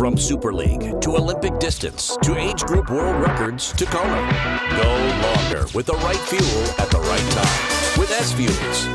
From Super League to Olympic distance to age group world records to Kona. Go longer with the right fuel at the right time with S-Fuels.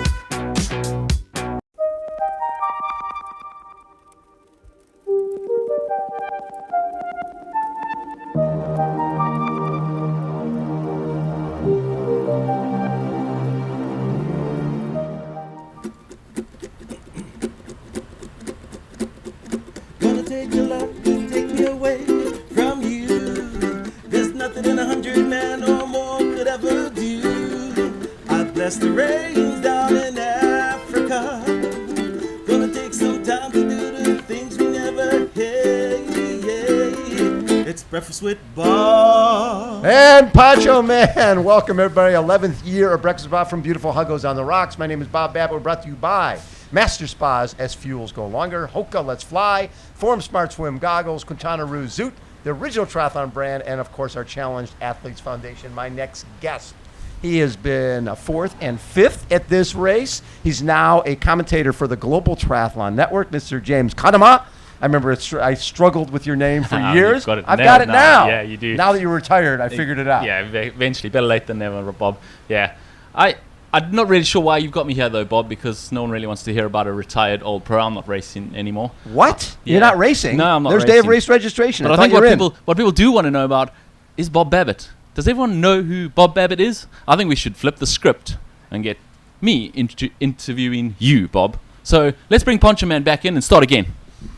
The rains down in Africa. Gonna take some time to do the things we never had. It's Breakfast with Bob and Pancho Man. Welcome everybody. 11th year of Breakfast with Bob from beautiful Huggos on the Rocks. My name is Bob Babbitt. We're brought to you by Master Spas, S-Fuels Go Longer, Hoka Let's Fly, Form Smart Swim Goggles, Quintana Roo Zoot, the original triathlon brand, and of course our Challenged Athletes Foundation. My next guest, he has been fourth and fifth at this race. He's now a commentator for the Global Triathlon Network, Mr. James Cunnama. I remember I struggled with your name for years. I've got it now. Yeah, you do. Now that you're retired, I figured it out. Yeah, eventually. Better late than never, Bob. Yeah. I'm not really sure why you've got me here, though, Bob, because no one really wants to hear about a retired old pro. I'm not racing anymore. What? Yeah. You're not racing? No, I'm not There's racing. Day of race registration. But I think what people do want to know about is Bob Babbitt. Does everyone know who Bob Babbitt is? I think we should flip the script and get me interviewing you, Bob. So let's bring Poncho Man back in and start again.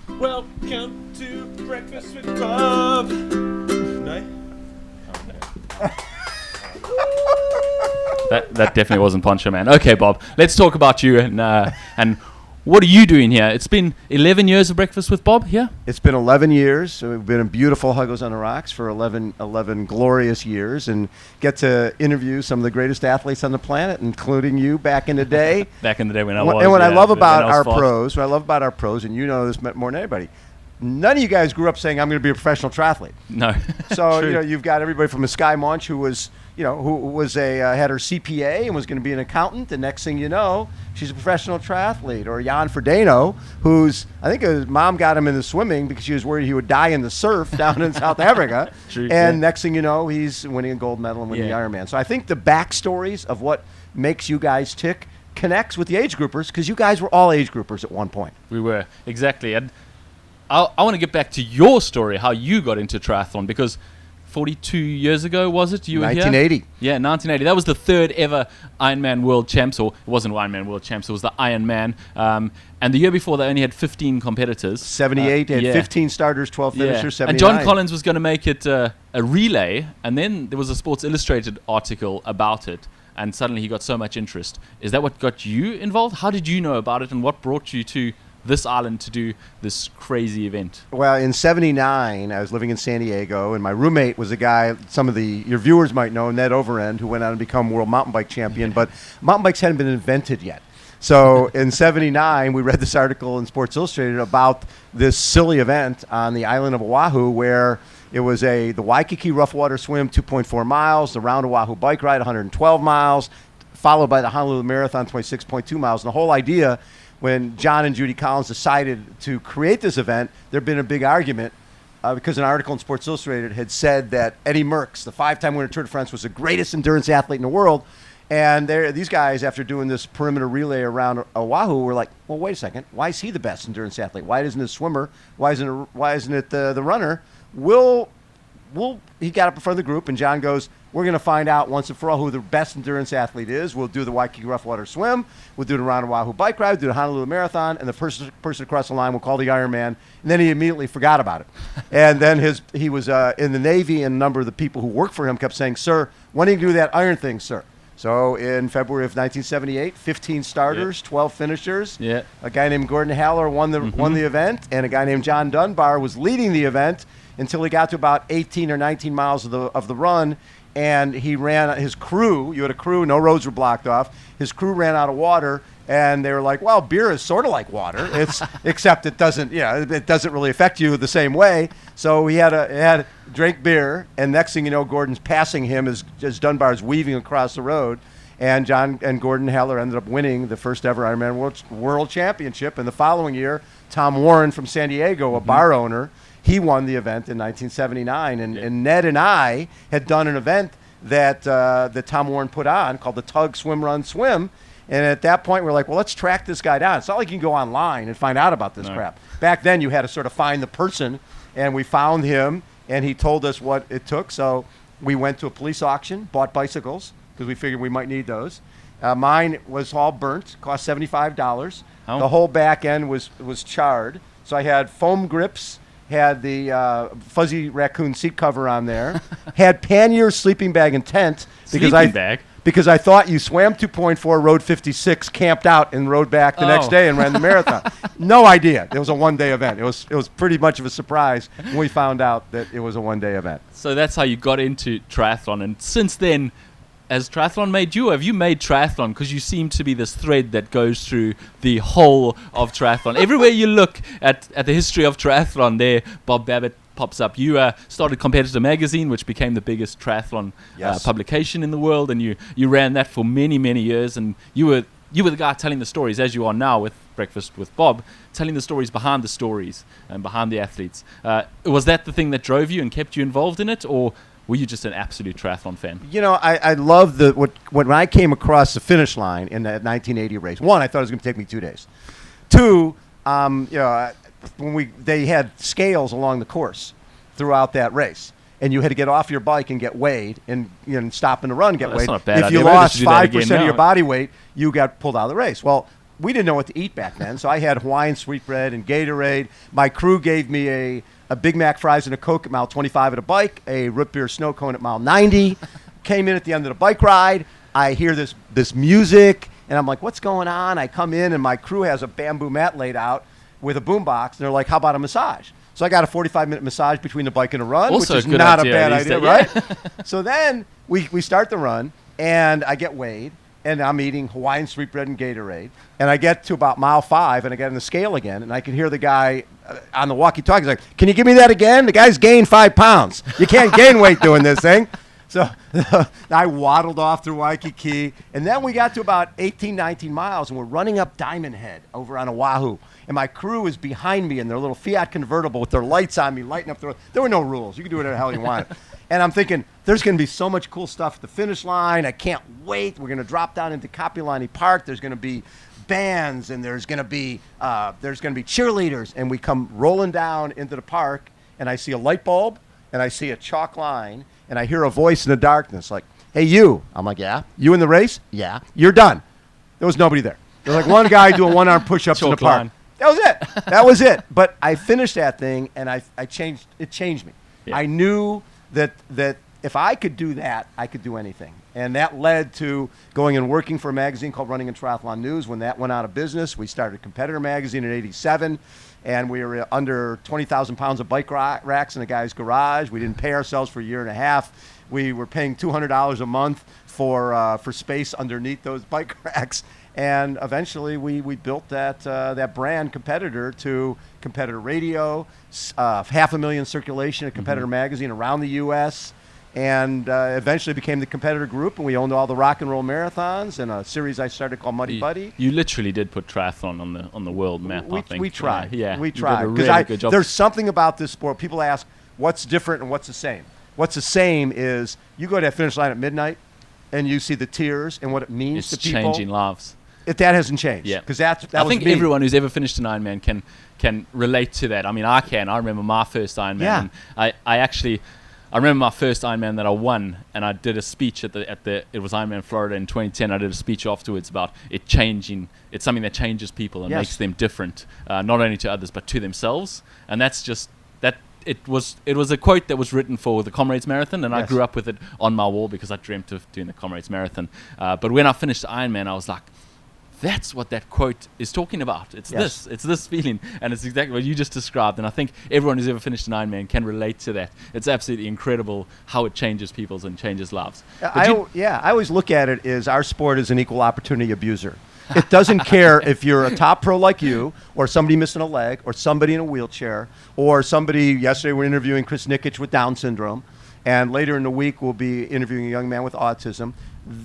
Welcome to Breakfast with Bob. No? That definitely wasn't Poncho Man. Okay, Bob, let's talk about you and what are you doing here? It's been 11 years of Breakfast with Bob here? It's been 11 years. So we've been in beautiful Huggos on the Rocks for 11 glorious years and get to interview some of the greatest athletes on the planet, including you back in the day. Back in the day when I was. And what I love about our pros, and you know this more than anybody, none of you guys grew up saying, I'm going to be a professional triathlete. No. So, you've got everybody from a Sky Munch who was had her CPA and was going to be an accountant. The next thing you know, she's a professional triathlete. Or Jan Frodeno, I think his mom got him into swimming because she was worried he would die in the surf down in South Africa. True, and next thing you know, he's winning a gold medal and winning the Ironman. So I think the backstories of what makes you guys tick connects with the age groupers, because you guys were all age groupers at one point. We were, exactly. And I want to get back to your story, how you got into triathlon, because 42 years ago, was it? You were 1980. Here? Yeah, 1980. That was the third ever Ironman World Champs, or it wasn't Ironman World Champs, it was the Ironman. And the year before, they only had 15 competitors. 78, they had 15 starters, 12 finishers, 79. And John Collins was going to make it a relay, and then there was a Sports Illustrated article about it, and suddenly he got so much interest. Is that what got you involved? How did you know about it, and what brought you to this island to do this crazy event? Well, in 79, I was living in San Diego, and my roommate was a guy some of your viewers might know, Ned Overend, who went on to become world mountain bike champion, but mountain bikes hadn't been invented yet. So in 79, we read this article in Sports Illustrated about this silly event on the island of Oahu where it was the Waikiki rough water swim, 2.4 miles, the Round Oahu bike ride, 112 miles, followed by the Honolulu Marathon, 26.2 miles. And the whole idea, when John and Judy Collins decided to create this event, there had been a big argument because an article in Sports Illustrated had said that Eddie Merckx, the 5-time winner of Tour de France, was the greatest endurance athlete in the world. And these guys, after doing this perimeter relay around Oahu, were like, well, wait a second. Why is he the best endurance athlete? Why isn't it a swimmer? Why isn't it the runner? He got up in front of the group, and John goes, we're going to find out once and for all who the best endurance athlete is. We'll do the Waikiki Rough Water Swim. We'll do the Round Oahu Bike Ride. We'll do the Honolulu Marathon. And the person across the line we'll call the Ironman. And then he immediately forgot about it. And then he was in the Navy, and a number of the people who worked for him kept saying, sir, when do you do that iron thing, sir? So in February of 1978, 15 starters, 12 finishers. Yeah. A guy named Gordon Haller won the event, and a guy named John Dunbar was leading the event until he got to about 18 or 19 miles of the run. And he ran his crew. You had a crew, no roads were blocked off. His crew ran out of water, and they were like, "Well, beer is sort of like water, except it doesn't really affect you the same way." So he had drank beer, and next thing you know, Gordon's passing him as Dunbar's weaving across the road, And John and Gordon Heller ended up winning the first ever Ironman World Championship. And the following year, Tom Warren from San Diego, a bar owner, he won the event in 1979. And Ned and I had done an event that Tom Warren put on called the Tug Swim Run Swim. And at that point, we're like, well, let's track this guy down. It's not like you can go online and find out about this crap. Back then, you had to sort of find the person, and we found him, and he told us what it took. So we went to a police auction, bought bicycles, because we figured we might need those. Mine was all burnt, cost $75. Oh. The whole back end was charred. So I had foam grips, had the fuzzy raccoon seat cover on there, had pannier, sleeping bag, and tent. Because I thought you swam 2.4, rode 56, camped out, and rode back the next day and ran the marathon. No idea. It was a one-day event. It was pretty much of a surprise when we found out that it was a one-day event. So that's how you got into triathlon. And since then, has triathlon made you, or have you made triathlon? Because you seem to be this thread that goes through the whole of triathlon. Everywhere you look at the history of triathlon, there, Bob Babbitt pops up. You started Competitor Magazine, which became the biggest triathlon publication in the world, and you ran that for many, many years. And you were the guy telling the stories, as you are now with Breakfast with Bob, telling the stories behind the stories and behind the athletes. Was that the thing that drove you and kept you involved in it, or were you just an absolute triathlon fan? You know, I love when I came across the finish line in that 1980 race. One, I thought it was going to take me 2 days. Two, when they had scales along the course throughout that race, and you had to get off your bike and get weighed, and stop in the run, get weighed. Not a bad if you idea. lost 5% of your body weight, you got pulled out of the race. Well, we didn't know what to eat back then, so I had Hawaiian sweetbread and Gatorade. My crew gave me a Big Mac fries and a Coke at mile 25 at a bike, a root beer snow cone at mile 90. Came in at the end of the bike ride. I hear this music, and I'm like, what's going on? I come in, and my crew has a bamboo mat laid out with a boombox, and they're like, how about a massage? So I got a 45-minute massage between the bike and the run, also which is not a bad idea, right? So then we start the run, and I get weighed, and I'm eating Hawaiian sweetbread and Gatorade, and I get to about mile 5, and I get on the scale again, and I can hear the guy on the walkie-talkie. He's like, can you give me that again? The guy's gained 5 pounds. You can't gain weight doing this thing. So I waddled off through Waikiki, and then we got to about 18, 19 miles, and we're running up Diamond Head over on Oahu. And my crew is behind me in their little Fiat convertible with their lights on me, lighting up the road. There were no rules. You could do whatever the hell you wanted. And I'm thinking, there's going to be so much cool stuff at the finish line. I can't wait. We're going to drop down into Kapilani Park. There's going to be bands, and there's going to be cheerleaders. And we come rolling down into the park, and I see a light bulb, and I see a chalk line, and I hear a voice in the darkness like, hey, you. I'm like, yeah. You in the race? Yeah. You're done. There was nobody there. There was like one guy doing one-arm push-ups in the park. Line. That was it. That was it. But I finished that thing, and it changed me. Yeah. I knew that if I could do that, I could do anything. And that led to going and working for a magazine called Running and Triathlon News. When that went out of business, we started Competitor Magazine in '87, and we were under 20,000 pounds of bike racks in a guy's garage. We didn't pay ourselves for a year and a half. We were paying $200 a month for space underneath those bike racks. And eventually we built that brand Competitor to Competitor Radio, 500,000 circulation at Competitor Magazine around the U.S., and eventually became the Competitor Group, and we owned all the rock and roll marathons and a series I started called Muddy Buddy. You literally did put triathlon on the world map, I think. We tried. We tried. Because there's something about this sport. People ask, what's different and what's the same? What's the same is you go to that finish line at midnight, and you see the tears and what it means to people. It's changing lives. That hasn't changed. Yeah, because I think everyone who's ever finished an Ironman can relate to that. I mean, I can. I remember my first Ironman. Yeah. And I remember my first Ironman that I won, and I did a speech it was Ironman Florida in 2010. I did a speech afterwards about it changing. It's something that changes people and makes them different, not only to others but to themselves. And that's just that. It was a quote that was written for the Comrades Marathon, and I grew up with it on my wall because I dreamt of doing the Comrades Marathon. But when I finished Ironman, I was like, that's what that quote is talking about. It's this feeling, and it's exactly what you just described. And I think everyone who's ever finished an Ironman can relate to that. It's absolutely incredible how it changes people's and changes lives. I always look at it as our sport is an equal opportunity abuser. It doesn't care if you're a top pro like you, or somebody missing a leg, or somebody in a wheelchair, or somebody. Yesterday we're interviewing Chris Nikic with Down syndrome, and later in the week we'll be interviewing a young man with autism.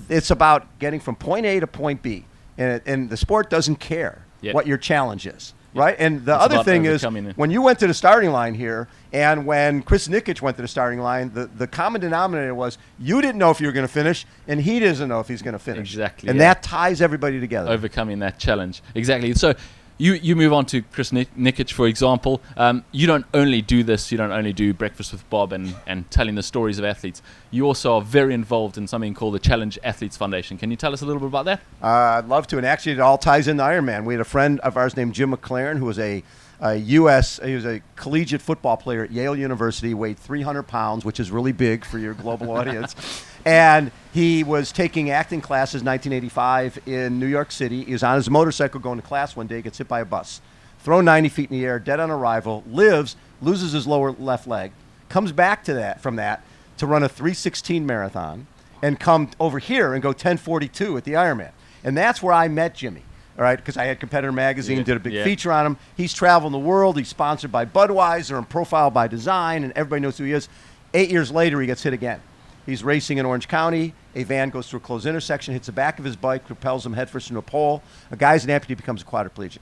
It's about getting from point A to point B. And the sport doesn't care what your challenge is. Right? And the other thing is, when you went to the starting line here, and when Chris Nikic went to the starting line, the common denominator was you didn't know if you were going to finish, and he doesn't know if he's going to finish. Exactly. And that ties everybody together. Overcoming that challenge. Exactly. So you move on to Chris Nikic, for example. You don't only do this, you don't only do Breakfast with Bob and telling the stories of athletes. You also are very involved in something called the Challenge Athletes Foundation. Can you tell us a little bit about that? I'd love to. And actually, it all ties into Ironman. We had a friend of ours named Jim McLaren, who was he was a collegiate football player at Yale University, weighed 300 pounds, which is really big for your global audience. And he was taking acting classes in 1985 in New York City. He was on his motorcycle going to class one day, gets hit by a bus, thrown 90 feet in the air, dead on arrival, loses his lower left leg, comes back from that to run a 3:16 marathon and come over here and go 10:42 at the Ironman. And that's where I met Jimmy. All right, because I had Competitor Magazine, did a big feature on him. He's traveling the world. He's sponsored by Budweiser and Profiled by Design, and everybody knows who he is. 8 years later, he gets hit again. He's racing in Orange County. A van goes through a closed intersection, hits the back of his bike, propels him headfirst into a pole. A guy's an amputee, becomes a quadriplegic.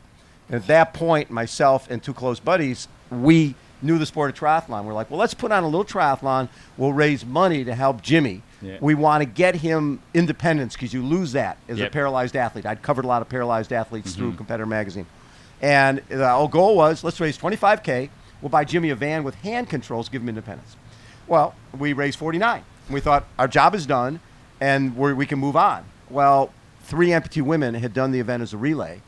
And at that point, myself and two close buddies, we knew the sport of triathlon. We're like, well, let's put on a little triathlon. We'll raise money to help Jimmy. Yeah. We want to get him independence because you lose that as a paralyzed athlete. I'd covered a lot of paralyzed athletes through Competitor Magazine. And the whole goal was, let's raise $25K. We'll buy Jimmy a van with hand controls, give him independence. Well, we raised 49. We thought our job is done and we can move on. Well, 3 amputee women had done the event as a relay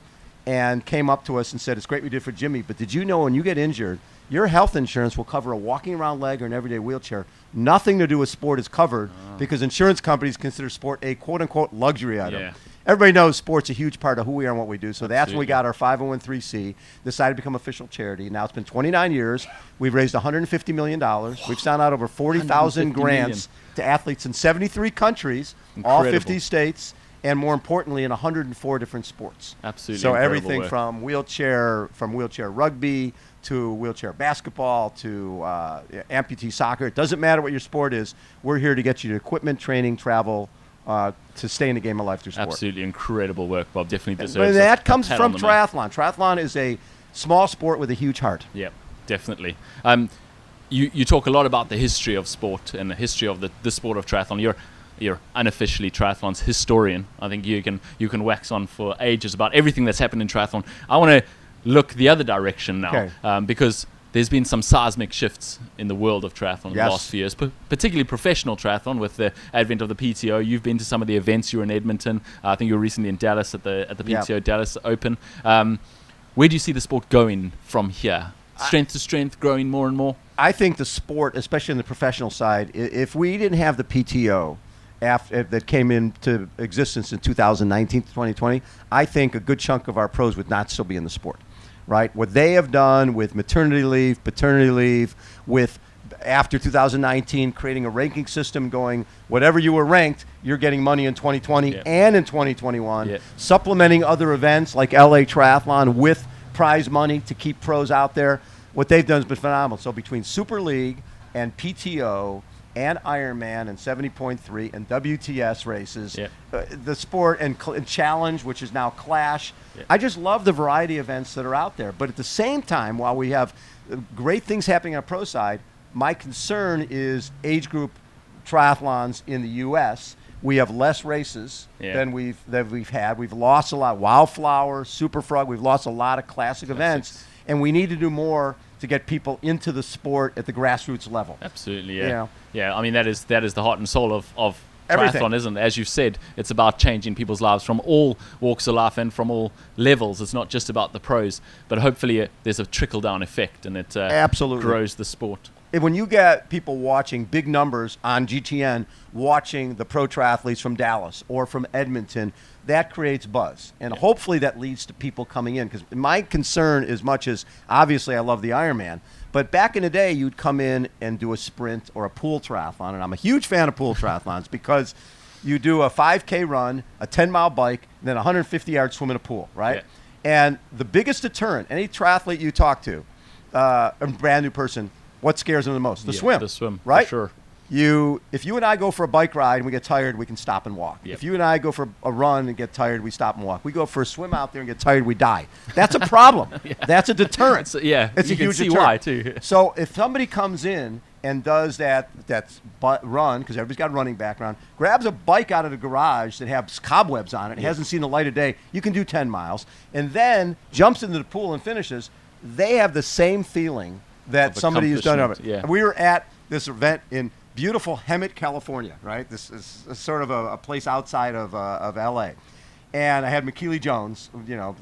and came up to us and said, it's great we did for Jimmy, but did you know when you get injured, your health insurance will cover a walking around leg or an everyday wheelchair. Nothing to do with sport is covered because insurance companies consider sport a quote-unquote luxury item. Yeah. Everybody knows sport's a huge part of who we are and what we do. So that's when we got our 501(c), decided to become official charity. Now it's been 29 years. We've raised $150 million. We've sent out over 40,000 grants to athletes in 73 countries, all 50 states, and more importantly, in 104 different sports. Absolutely. So everything from wheelchair rugby to wheelchair basketball to amputee soccer. It doesn't matter what your sport is. We're here to get you to equipment, training, travel, to stay in the game of life through sport. Absolutely incredible work, Bob. Definitely deserves and that comes from triathlon. Triathlon is a small sport with a huge heart. Yeah, definitely. You talk a lot about the history of sport and the history of the sport of triathlon. You're unofficially triathlon's historian. I think you can wax on for ages about everything that's happened in triathlon. I want to look the other direction now, because there's been some seismic shifts in the world of triathlon in the last few years, particularly professional triathlon with the advent of the PTO. You've been to some of the events. You were in Edmonton. I think you were recently in Dallas at the PTO Dallas Open. Where do you see the sport going from here? Strength to strength, growing more and more? I think the sport, especially on the professional side, if we didn't have the PTO that came into existence in 2019 to 2020, I think a good chunk of our pros would not still be in the sport. Right? What they have done with maternity leave, paternity leave, with after 2019 creating a ranking system going, whatever you were ranked, you're getting money in 2020 and in 2021, supplementing other events like LA Triathlon with prize money to keep pros out there. What they've done has been phenomenal. So between Super League and PTO and Ironman and 70.3 and WTS races, the sport and Challenge, which is now Clash. I just love the variety of events that are out there. But at the same time, while we have great things happening on the pro side, my concern is age group triathlons in the U.S. We have less races than we've had. We've lost a lot. Wildflower, Super Frog, we've lost a lot of classic events. And we need to do more to get people into the sport at the grassroots level. Absolutely, yeah. I mean, that is the heart and soul of triathlon, isn't it? As you've said, it's about changing people's lives from all walks of life and from all levels. It's not just about the pros, but hopefully there's a trickle-down effect and it grows the sport. When you get people watching big numbers on GTN, watching the pro triathletes from Dallas or from Edmonton, that creates buzz. And hopefully that leads to people coming in. Because my concern, as much as obviously I love the Ironman, but back in the day, you'd come in and do a sprint or a pool triathlon. And I'm a huge fan of pool triathlons because you do a 5K run, a 10-mile bike, and then a 150-yard swim in a pool, right? Yeah. And the biggest deterrent, any triathlete you talk to, a brand new person, what scares them the most? The swim. The swim, right? For sure. If you and I go for a bike ride and we get tired, we can stop and walk. Yep. If you and I go for a run and get tired, we stop and walk. We go for a swim out there and get tired, we die. That's a problem. That's a deterrent. It's a huge see deterrent. why too. So if somebody comes in and does that's run, because everybody's got a running background, grabs a bike out of the garage that has cobwebs on it, hasn't seen the light of day, you can do 10 miles, and then jumps into the pool and finishes, they have the same feeling that Of somebody who's done it. yeah. We were at this event in beautiful Hemet, California, right? This is sort of a place outside of LA. And I had McKeely Jones,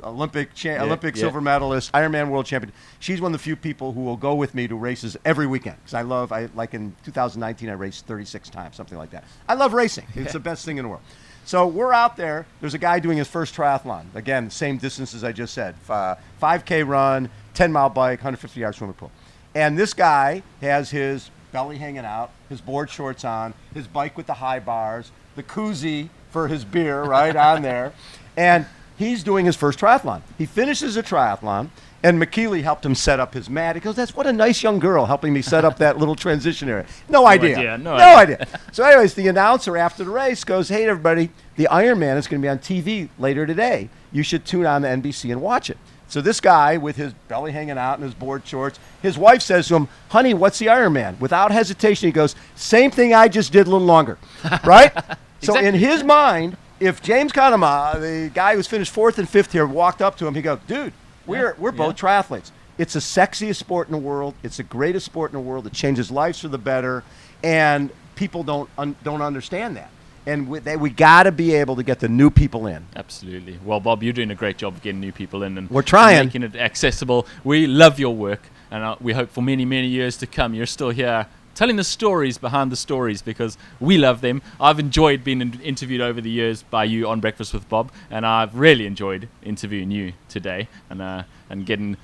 Olympic silver medalist, Ironman world champion. She's one of the few people who will go with me to races every weekend. Because like in 2019, I raced 36 times, something like that. I love racing. It's the best thing in the world. So we're out there. There's a guy doing his first triathlon. Again, same distance as I just said. 5K run, 10-mile bike, 150-yard swimming pool. And this guy has his belly hanging out, his board shorts on, his bike with the high bars, the koozie for his beer right on there. And he's doing his first triathlon. He finishes a triathlon, and McKeely helped him set up his mat. He goes, "That's what a nice young girl helping me set up that little transition area." No idea. No idea. So anyways, the announcer after the race goes, "Hey, everybody, the Ironman is going to be on TV later today. You should tune on the NBC and watch it." So this guy with his belly hanging out and his board shorts, his wife says to him, "Honey, what's the Ironman?" Without hesitation, he goes, "Same thing I just did a little longer." Right? So in his mind, if James Cunnama, the guy who's finished 4th and 5th here, walked up to him, he goes, "Dude, we're both triathletes. It's the sexiest sport in the world. It's the greatest sport in the world. It changes lives for the better." And people don't understand that. And we got to be able to get the new people in. Absolutely. Well, Bob, you're doing a great job of getting new people in and we're trying, making it accessible. We love your work, and we hope for many, many years to come you're still here telling the stories behind the stories, because we love them. I've enjoyed being interviewed over the years by you on Breakfast with Bob, and I've really enjoyed interviewing you today and getting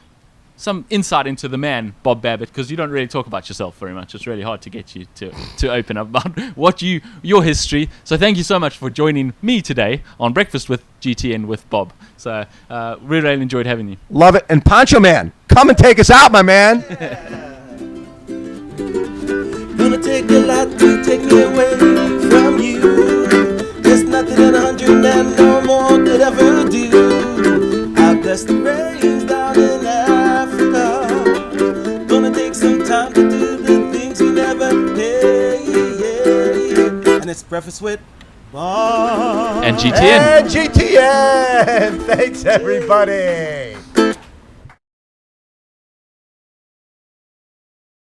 some insight into the man, Bob Babbitt, because you don't really talk about yourself very much. It's really hard to get you to open up about your history. So thank you so much for joining me today on Breakfast with GTN with Bob. So really enjoyed having you. Love it. And Poncho Man, come and take us out, my man. Gonna take a lot to take me away from you. There's nothing that 100 men no more could ever do. I'll bless the rains down in Africa. Gonna take some time to do the things we never did. And it's Breakfast with Bob and GTN. And GTN. Thanks, everybody.